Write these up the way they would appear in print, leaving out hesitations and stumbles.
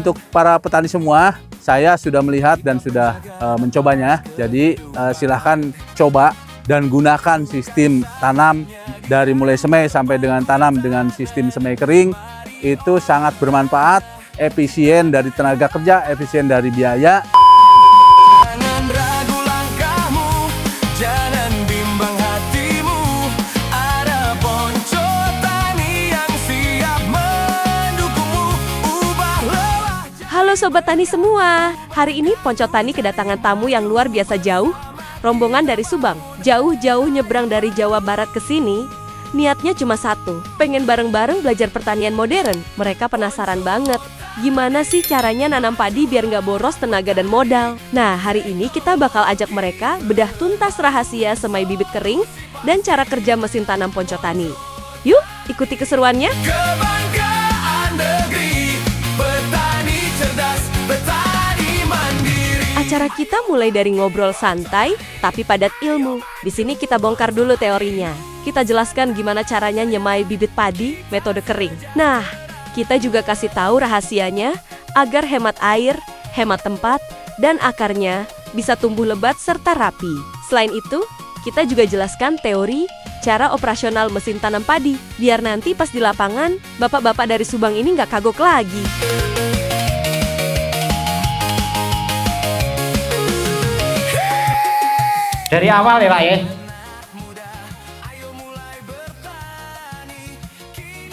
untuk para petani semua, saya sudah melihat dan sudah mencobanya. Jadi silahkan coba dan gunakan sistem tanam dari mulai semai sampai dengan tanam dengan sistem semai kering. Itu sangat bermanfaat, efisien dari tenaga kerja, efisien dari biaya. Jangan ragu langkahmu, jangan bimbang hatimu. Ada Ponco Tani yang siap mendukungmu. Ubah lelah. Halo Sobat Tani semua, hari ini Ponco Tani kedatangan tamu yang luar biasa jauh. Rombongan dari Subang, jauh-jauh nyebrang dari Jawa Barat ke sini. Niatnya cuma satu, pengen bareng-bareng belajar pertanian modern. Mereka penasaran banget, gimana sih caranya nanam padi biar nggak boros tenaga dan modal. Nah, hari ini kita bakal ajak mereka bedah tuntas rahasia semai bibit kering dan cara kerja mesin tanam Ponco Tani. Yuk, ikuti keseruannya. Kebanggaan negeri, petani cerdas, petani mandiri. Acara kita mulai dari ngobrol santai tapi padat ilmu. Di sini kita bongkar dulu teorinya. Kita jelaskan gimana caranya nyemai bibit padi metode kering. Nah, kita juga kasih tahu rahasianya agar hemat air, hemat tempat, dan akarnya bisa tumbuh lebat serta rapi. Selain itu, kita juga jelaskan teori cara operasional mesin tanam padi, biar nanti pas di lapangan, bapak-bapak dari Subang ini nggak kagok lagi. Dari awal ya Pak ya.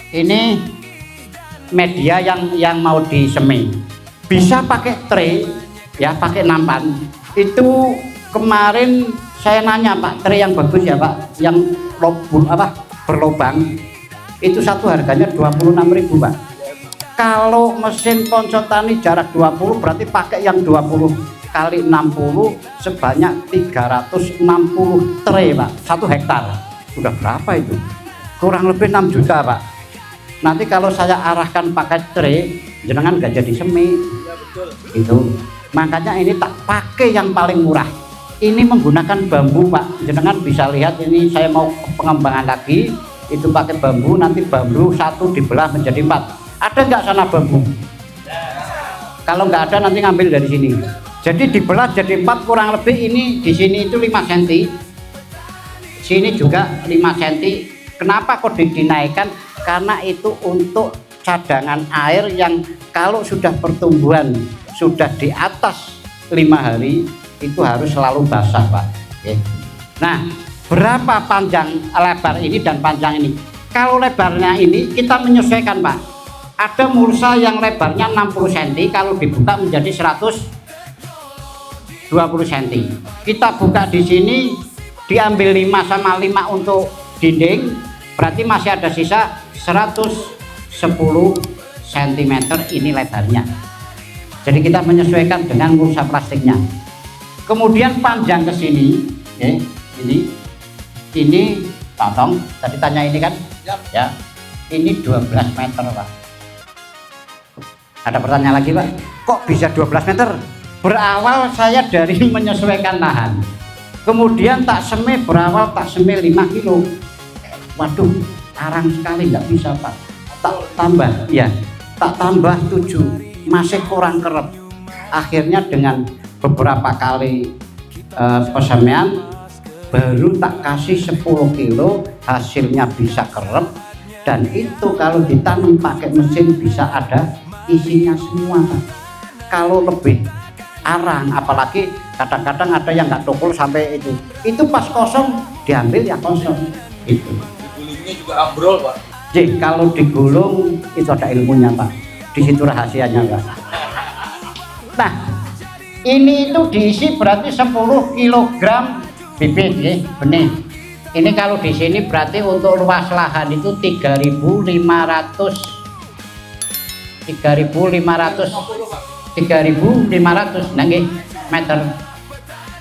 Ini media yang mau disemai. Bisa pakai tray ya, pakai nampan. Itu kemarin saya nanya Pak, tray yang bagus ya Pak, yang berlobang. Itu satu harganya 26.000 Pak. Kalau mesin Ponco Tani jarak 20 berarti pakai yang 20 kali 60 sebanyak 360 tray Pak, 1 hektar. Sudah berapa itu? Kurang lebih 6 juta Pak. Nanti kalau saya arahkan pakai tray, jenengan nggak jadi semi. Ya, betul. Itu. Makanya ini tak pakai yang paling murah. Ini menggunakan bambu Pak. Jenengan bisa lihat ini saya mau pengembangan lagi. Itu pakai bambu, nanti bambu satu dibelah menjadi 4. Ada nggak sana bambu? Kalau nggak ada nanti ngambil dari sini. Jadi dibelah jadi 4 kurang lebih ini di sini itu 5 cm. Sini juga 5 cm. Kenapa kok dinaikkan? Karena itu untuk cadangan air yang kalau sudah pertumbuhan sudah di atas 5 hari itu harus selalu basah Pak. Nah, berapa panjang lebar ini dan panjang ini? Kalau lebarnya ini kita menyesuaikan Pak. Ada mulsa yang lebarnya 60 cm, kalau dibuka menjadi 120 cm. Kita buka di sini, diambil 5 sama 5 untuk dinding, berarti masih ada sisa 110 cm ini lebarnya. Jadi kita menyesuaikan dengan mulsa plastiknya. Kemudian panjang ke sini, ini potong. Tadi tanya ini kan, ya, ini 12 meter Pak. Ada pertanyaan lagi Pak? Kok bisa 12 meter? Berawal saya dari menyesuaikan lahan. Kemudian tak semai, berawal tak semai 5 kilo. Waduh, arang sekali, nggak bisa Pak. Tak tambah, ya, tak tambah 7, masih kurang kerep. Akhirnya dengan beberapa kali pesemaian, baru tak kasih 10 kilo, hasilnya bisa kerep. Dan itu kalau ditanam pakai mesin bisa ada isinya semua Pak. Kalau lebih arang, apalagi kadang-kadang ada yang nggak tukul sampai itu pas kosong diambil ya kosong itu. Digulingnya juga ambrol Pak. Jadi kalau digulung itu ada ilmunya Pak, di situ rahasianya Pak. Nah, ini itu diisi berarti 10 kg bibit ya, benih. Ini kalau di sini berarti untuk luas lahan itu 3.500 nggih meter.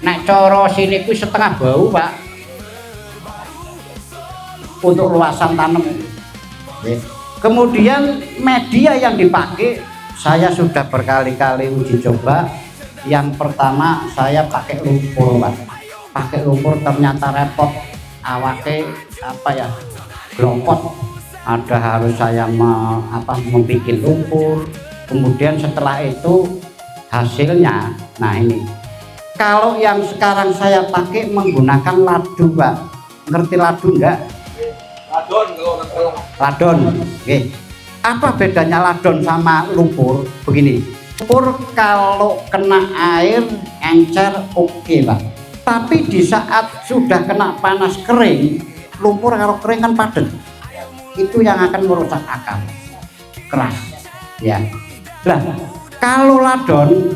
Nek coro sini ku setengah bau Pak untuk luasan tanam. Kemudian media yang dipakai saya sudah berkali-kali uji coba. Yang pertama saya pakai lumpur Pak. Pakai lumpur ternyata repot, awake apa ya, glopot. Ada harus saya membuat lumpur, Kemudian setelah itu hasilnya, nah ini. Kalau yang sekarang saya pakai menggunakan ladu, Pak. Ngerti ladu enggak? Radon kalau orang salah. Ladon. Oke. Apa bedanya ladon sama lumpur? Begini. Lumpur kalau kena air encer oke, Pak. Tapi di saat sudah kena panas kering, lumpur kalau kering kan padat. Itu yang akan merusak akar. Keras. Ya. Nah, kalau ladon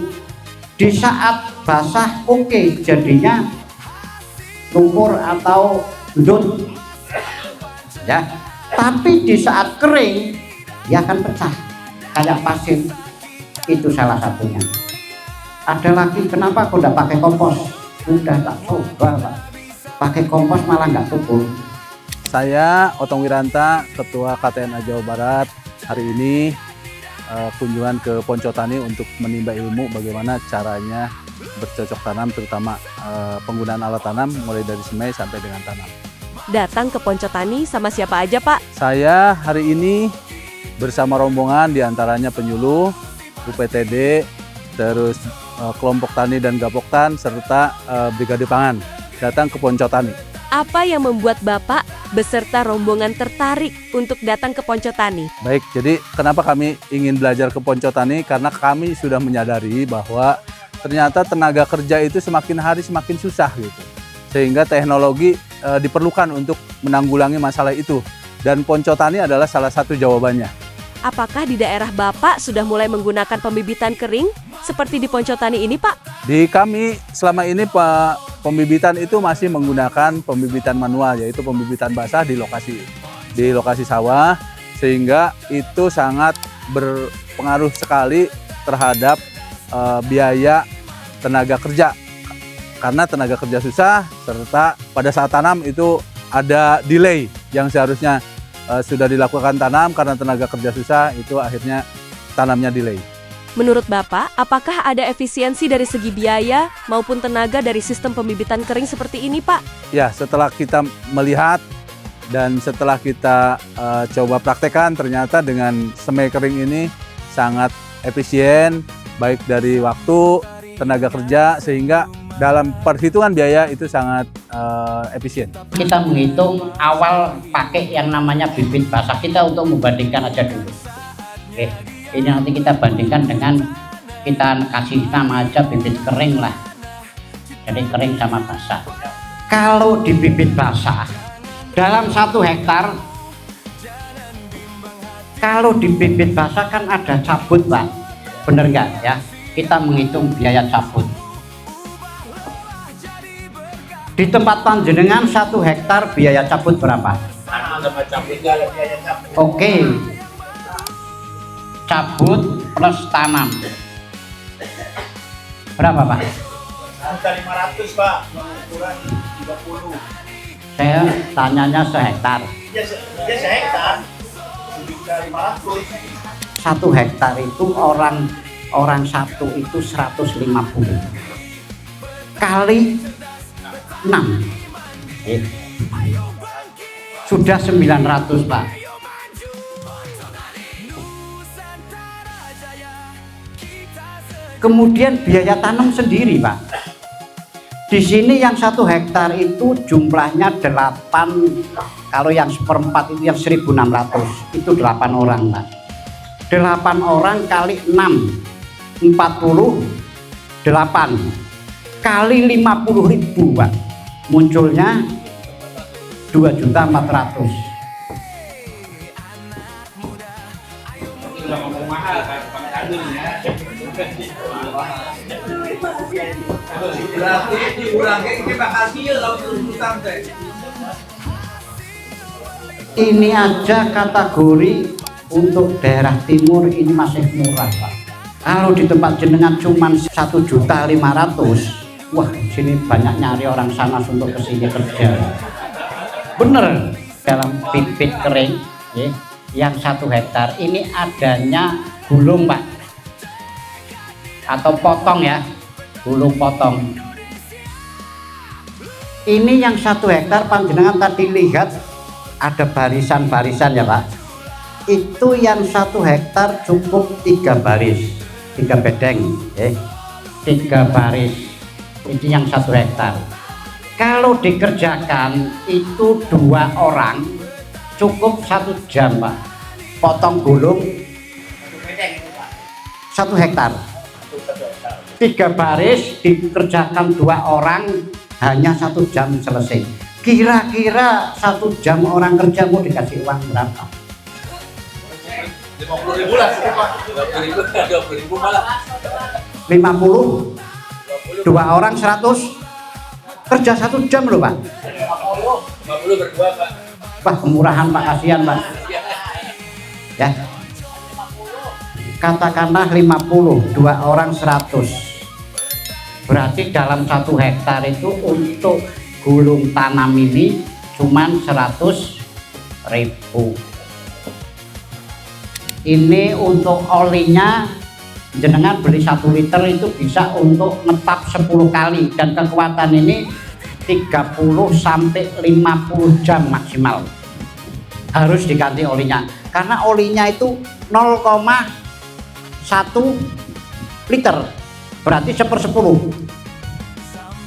di saat basah oke, jadinya lumpur atau ndut. Ya. Tapi di saat kering dia akan pecah kayak pasir. Itu salah satunya. Ada lagi, kenapa kok enggak pakai kompos? Sudah tak coba, Pak. Pakai kompos malah nggak subur. Saya Otong Wiranta, Ketua KTNA Jawa Barat. Hari ini kunjungan ke Poncotani untuk menimba ilmu bagaimana caranya bercocok tanam, terutama penggunaan alat tanam mulai dari semai sampai dengan tanam. Datang ke Poncotani sama siapa aja, Pak? Saya hari ini bersama rombongan diantaranya penyuluh, UPTD, terus kelompok tani dan gapoktan, serta brigade pangan datang ke Poncotani. Apa yang membuat Bapak beserta rombongan tertarik untuk datang ke Poncotani? Baik, jadi kenapa kami ingin belajar ke Poncotani? Karena kami sudah menyadari bahwa ternyata tenaga kerja itu semakin hari semakin susah gitu. Sehingga teknologi diperlukan untuk menanggulangi masalah itu. Dan Poncotani adalah salah satu jawabannya. Apakah di daerah Bapak sudah mulai menggunakan pembibitan kering seperti di Poncotani ini, Pak? Di kami selama ini pembibitan itu masih menggunakan pembibitan manual, yaitu pembibitan basah di lokasi sawah, sehingga itu sangat berpengaruh sekali terhadap biaya tenaga kerja, karena tenaga kerja susah, serta pada saat tanam itu ada delay yang seharusnya sudah dilakukan tanam, karena tenaga kerja susah itu akhirnya tanamnya delay. Menurut Bapak, apakah ada efisiensi dari segi biaya maupun tenaga dari sistem pembibitan kering seperti ini, Pak? Ya, setelah kita melihat dan setelah kita coba praktekkan, ternyata dengan semai kering ini sangat efisien, baik dari waktu, tenaga kerja, sehingga dalam perhitungan biaya itu sangat efisien. Kita menghitung awal pakai yang namanya bibit basah, kita untuk membandingkan aja dulu. Oke. Ini nanti kita bandingkan dengan, kita kasih nama aja bibit kering lah. Jadi kering sama basah. Kalau di bibit basah, dalam 1 hektar, kalau di bibit basah kan ada cabut, Pak. Bener nggak ya? Kita menghitung biaya cabut. Di tempat panjenengan 1 hektar biaya cabut berapa? Oke. Cabut plus tanam berapa, Pak? 500, Pak. Ukuran 30. Saya tanyanya sehektar. Ya sehektar. 1.500. 1 hektar itu orang satu itu 150 kali 6 sudah 900, Pak. Kemudian biaya tanam sendiri, Pak. Di sini yang 1 hektar itu jumlahnya 8, kalau yang seperempat itu yang 1.600, itu 8 orang, Pak. 8 orang kali 6, 48 kali 50.000, Pak. Munculnya 2.400.000. Udah ngomong mahal kan, Pak Adun ya. Berarti diulangi kita hasil langsung utang teh. Ini aja kategori untuk daerah timur ini masih murah, Pak. Kalau di tempat jenengan cuma 1.500.000, wah sini banyak nyari orang sana untuk kesini kerja. Bener, dalam bibit kering ya, yang 1 hektar ini adanya gulung, Pak, atau potong ya, gulung potong. Ini yang 1 hektar panjenengan tadi lihat ada barisan-barisan ya, Pak. itu yang 1 hektar cukup 3 baris, 3 bedeng, 3 baris. Ini yang 1 hektar. Kalau dikerjakan itu 2 orang cukup 1 jam, Pak. Potong gulung 1 hektar. 3 baris dikerjakan 2 orang hanya 1 jam selesai. Kira-kira 1 jam orang kerja mau dikasih uang berapa? 50.000 lah sih Pak. 20.000 malah. 50, 2 orang 100, kerja 1 jam loh Pak. 50 berdua Pak. Wah kemurahan Pak, kasihan Pak. Ya, katakanlah 50, 2 orang 100. Berarti dalam 1 hektar itu untuk gulung tanam ini cuman 100.000. Ini untuk olinya jenengan beli 1 liter itu bisa untuk ngetap 10 kali dan kekuatan ini 30 sampai 50 jam maksimal. Harus diganti olinya karena olinya itu 0,1 liter, berarti 1/10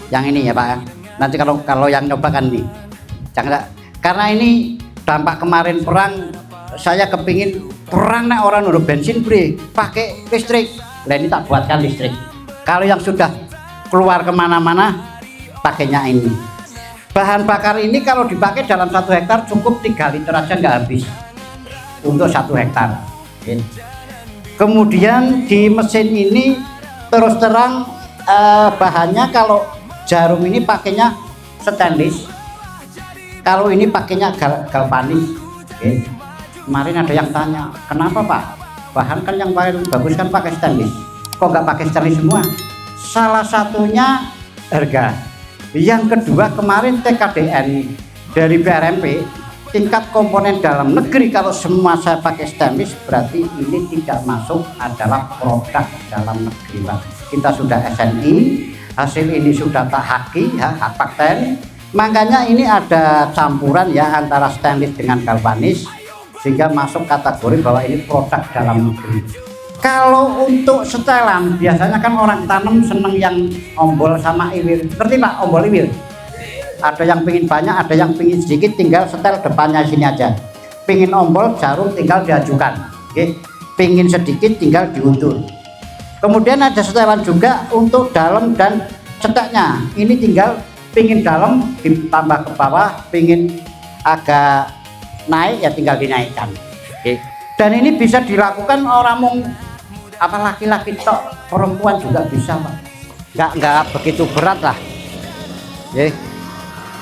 yang ini ya Pak. Nanti kalau yang nyobakan nih jangan, karena ini dampak kemarin perang, saya kepingin perang nih orang udah bensin free pakai listrik. Nah ini tak buatkan listrik. Kalau yang sudah keluar kemana-mana pakainya ini. Bahan bakar ini kalau dipakai dalam 1 hektar cukup 3 liter aja nggak habis untuk 1 hektar. Kemudian di mesin ini terus terang bahannya kalau jarum ini pakainya stainless, kalau ini pakainya galvanis. Kemarin ada yang tanya, kenapa Pak? Bahan kan yang paling bagus kan pakai stainless, kok nggak pakai stainless semua? Salah satunya harga. Yang kedua kemarin TKDN dari BRMP tingkat komponen dalam negeri, kalau semua saya pakai stainless berarti ini tidak masuk adalah produk dalam negeri Pak. Kita sudah SNI, hasil ini sudah tak haki ya, hak paten. Makanya ini ada campuran ya antara stainless dengan galvanis sehingga masuk kategori bahwa ini produk dalam negeri. Kalau untuk setelan biasanya kan orang tanam seneng yang ombol sama iwir, ngerti Pak ombol iwir? Ada yang pingin banyak, ada yang pingin sedikit, tinggal setel depannya sini aja. Pingin ombol jarum tinggal diajukan, pingin sedikit tinggal diundur. Kemudian ada setelan juga untuk dalam dan cetaknya, ini tinggal pingin dalam ditambah ke bawah, pingin agak naik ya tinggal dinaikkan. Dan ini bisa dilakukan orang apa laki-laki tok, perempuan juga bisa Pak. Nggak begitu berat lah.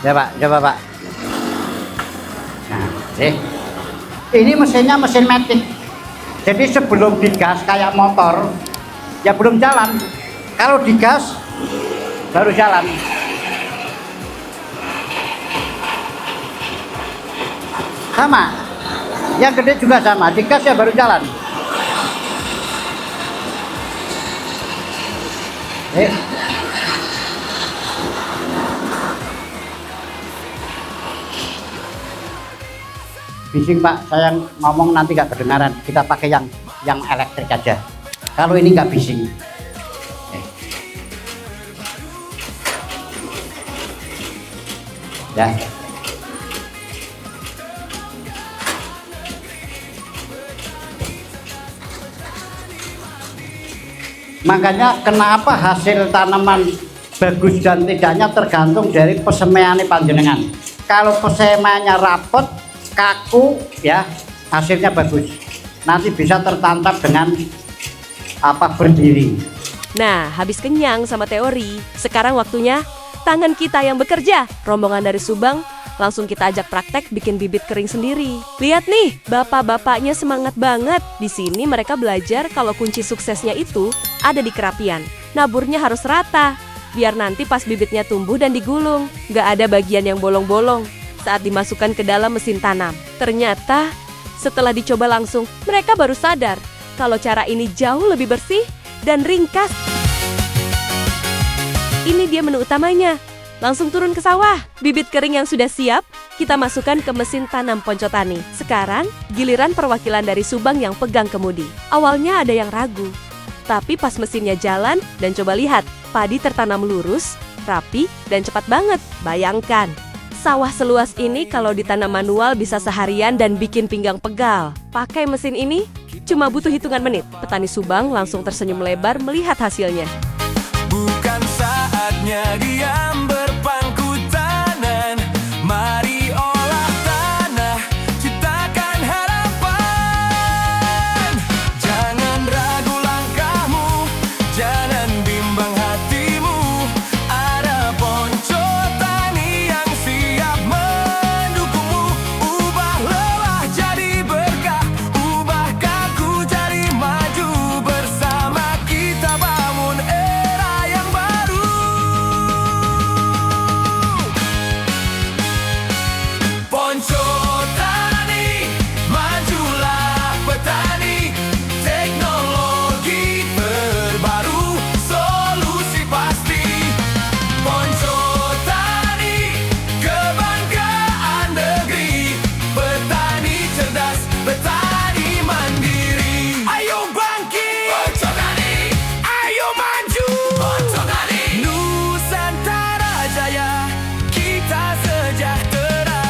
Ya Pak, coba Pak. Nah, ini mesinnya mesin matic. Jadi sebelum digas kayak motor ya belum jalan. Kalau digas baru jalan. Sama. Yang gede juga sama, digas ya baru jalan. Bising Pak, saya ngomong nanti nggak kedengaran. Kita pakai yang elektrik aja. Kalau ini nggak bising. Ya. Makanya kenapa hasil tanaman bagus dan tidaknya tergantung dari pesemaiannya panjenengan. Kalau pesemaiannya rapet, kaku ya hasilnya bagus, nanti bisa tertantap dengan berdiri. Nah, habis kenyang sama teori, sekarang waktunya tangan kita yang bekerja. Rombongan dari Subang langsung kita ajak praktek bikin bibit kering sendiri. Lihat nih, bapak-bapaknya semangat banget. Di sini mereka belajar kalau kunci suksesnya itu ada di kerapian. Naburnya harus rata, biar nanti pas bibitnya tumbuh dan digulung, nggak ada bagian yang bolong-bolong saat dimasukkan ke dalam mesin tanam. Ternyata setelah dicoba langsung, mereka baru sadar kalau cara ini jauh lebih bersih dan ringkas. Ini dia menu utamanya, Langsung turun ke sawah. Bibit kering yang sudah siap, kita masukkan ke mesin tanam Poncotani. Sekarang, giliran perwakilan dari Subang yang pegang kemudi. Awalnya ada yang ragu, tapi pas mesinnya jalan dan coba lihat, padi tertanam lurus, rapi, dan cepat banget. Bayangkan, sawah seluas ini kalau ditanam manual bisa seharian dan bikin pinggang pegal. Pakai mesin ini, cuma butuh hitungan menit. Petani Subang langsung tersenyum lebar melihat hasilnya. Bukan saatnya diam berpangku tangan. Mari olah tanah, ciptakan harapan. Jangan ragu langkahmu, jangan bimbang hatimu. Ada Poncotani yang siap mendukungmu. Ubah lelah jadi berkah, ubah kaku jadi maju. Bersama kita bangun era yang baru. Poncotani, majulah petani. Teknologi terbaru, solusi pasti. Poncotani, kebanggaan negeri. Petani cerdas, petani mandiri. Ayo bangkit, Poncotani. Ayo maju, Poncotani. Nusantara jaya, kita sejahtera.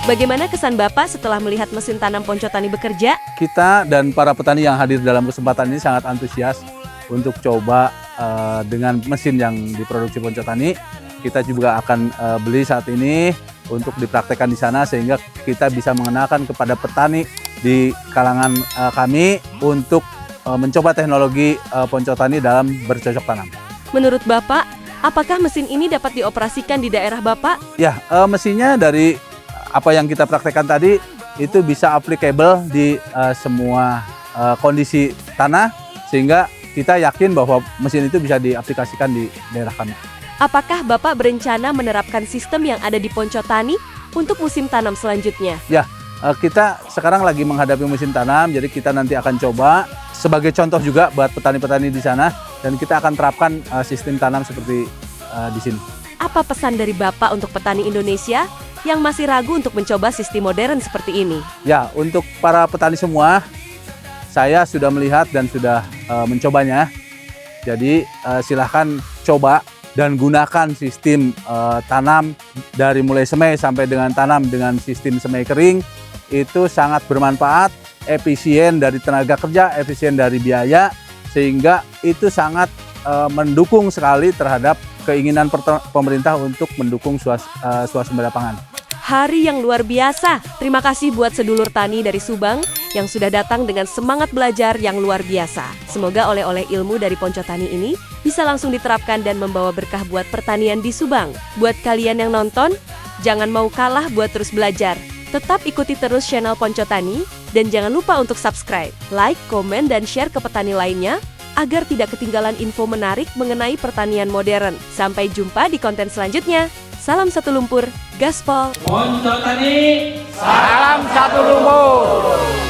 Bagaimana kesan Bapak setelah melihat mesin tanam Poncotani bekerja? Kita dan para petani yang hadir dalam kesempatan ini sangat antusias untuk coba dengan mesin yang diproduksi Poncotani. Kita juga akan beli saat ini untuk dipraktekkan di sana sehingga kita bisa mengenalkan kepada petani di kalangan kami untuk mencoba teknologi Poncotani dalam bercocok tanam. Menurut Bapak, apakah mesin ini dapat dioperasikan di daerah Bapak? Ya, mesinnya dari apa yang kita praktekkan tadi itu bisa applicable di semua kondisi tanah sehingga kita yakin bahwa mesin itu bisa diaplikasikan di daerah kami. Apakah Bapak berencana menerapkan sistem yang ada di Poncotani untuk musim tanam selanjutnya? Ya, kita sekarang lagi menghadapi musim tanam, jadi kita nanti akan coba sebagai contoh juga buat petani-petani di sana dan kita akan terapkan sistem tanam seperti di sini. Apa pesan dari Bapak untuk petani Indonesia yang masih ragu untuk mencoba sistem modern seperti ini? Ya, untuk para petani semua, saya sudah melihat dan sudah mencobanya. Jadi silahkan coba dan gunakan sistem tanam dari mulai semai sampai dengan tanam dengan sistem semai kering. Itu sangat bermanfaat, efisien dari tenaga kerja, efisien dari biaya, sehingga itu sangat mendukung sekali terhadap keinginan pemerintah untuk mendukung swasembada pangan. Hari yang luar biasa. Terima kasih buat sedulur tani dari Subang yang sudah datang dengan semangat belajar yang luar biasa. Semoga oleh-oleh ilmu dari Poncotani ini bisa langsung diterapkan dan membawa berkah buat pertanian di Subang. Buat kalian yang nonton, jangan mau kalah buat terus belajar. Tetap ikuti terus channel Poncotani dan jangan lupa untuk subscribe, like, komen, dan share ke petani lainnya agar tidak ketinggalan info menarik mengenai pertanian modern. Sampai jumpa di konten selanjutnya. Salam satu lumpur, gaspol. Poncotani. Salam satu lumpur.